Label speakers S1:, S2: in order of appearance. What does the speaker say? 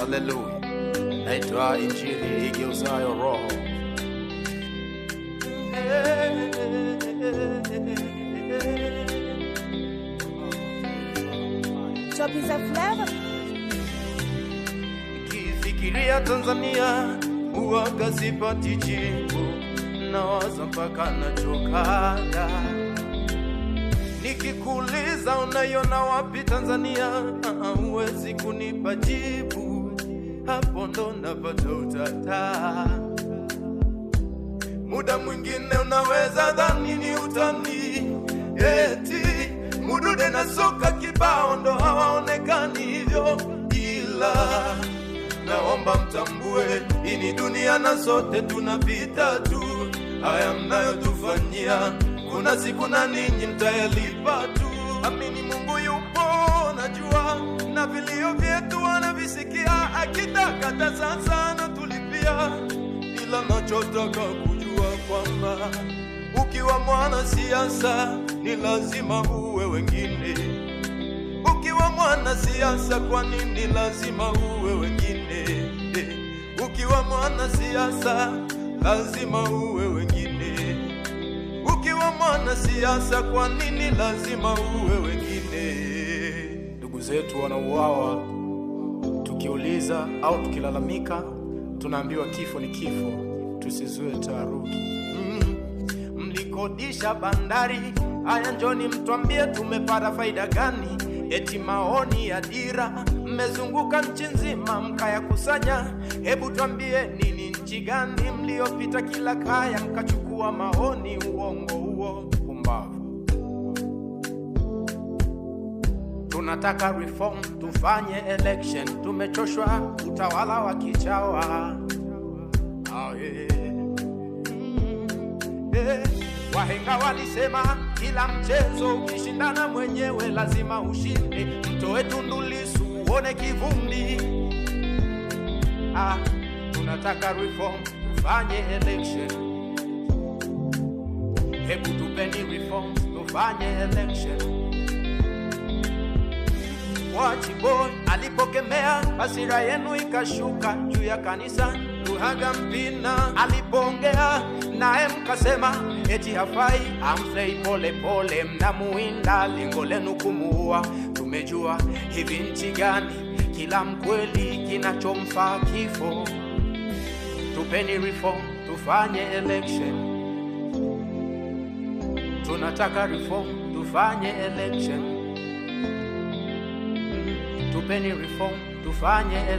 S1: Haleluya. Naitwa Injili igeuzayo roho. Nikifikiria Tanzania huwaga sipati jibu, nawaza mpaka nachokaga. Nikikuuliza unaiona wapi Tanzania, huwezi kunipa jibu, hapo ndo napata utata. Muda mwingine unaweza dhani ni utani, eti Mudude na soka kibao ndo hawaonekani hivyo, ila naomba mtambue hii ni dunia na sote tunapita tu. Haya mnayotufanyia kuna siku na ninyi mtayalipa tu. Amini Mungu yupo, najua na vilio vyetu anavisikia, akitaka sasa anatulipia. Ila nachotaka kujua kwamba ukiwa mwana siasa ni lazima uwe wengine. Ukiwa mwana siasa kwa nini lazima uwe wengine? Ukiwa mwana siasa lazima uwe wengine. Ukiwa mwana siasa kwa nini lazima uwe wengine? Ndugu zetu wanauawa, tukiuliza au tukilalamika tunaambiwa kifo ni kifo, tusizue taharuki. Mlikodisha bandari, haya njoni mtuambie tumepata faida gani? Eti maoni ya dira, mmezunguka nchi nzima mkaya kusanya. Hebu tuambie nini nchi gani mliopita kila kaya mkachukua maoni? Uongo huo, pumbavu. Tunataka reform, tufanye election, tumechoshwa utawala wa kichawa. Wahenga walisema kila mchezo ukishindana mwenyewe lazima ushinde. Mtoe Tundu Lissu uone kivumbi. Tunataka reform, tufanye election. Hebu tupeni reform, tufanye election. Wachiboy alipokemea hasira yenu ikashuka juu ya kanisa. Luhaga Mpina alipongea naye mkasema eti hafai. Amfrey pole pole mnamuinda, lengo lenu kumuua. Tumejua hivi nchi gani kila mkweli kinachomfaa kifo. Tupeni reform, tufanye election. Tunataka reform, tufanye election. Tupeni reform, tufanye election.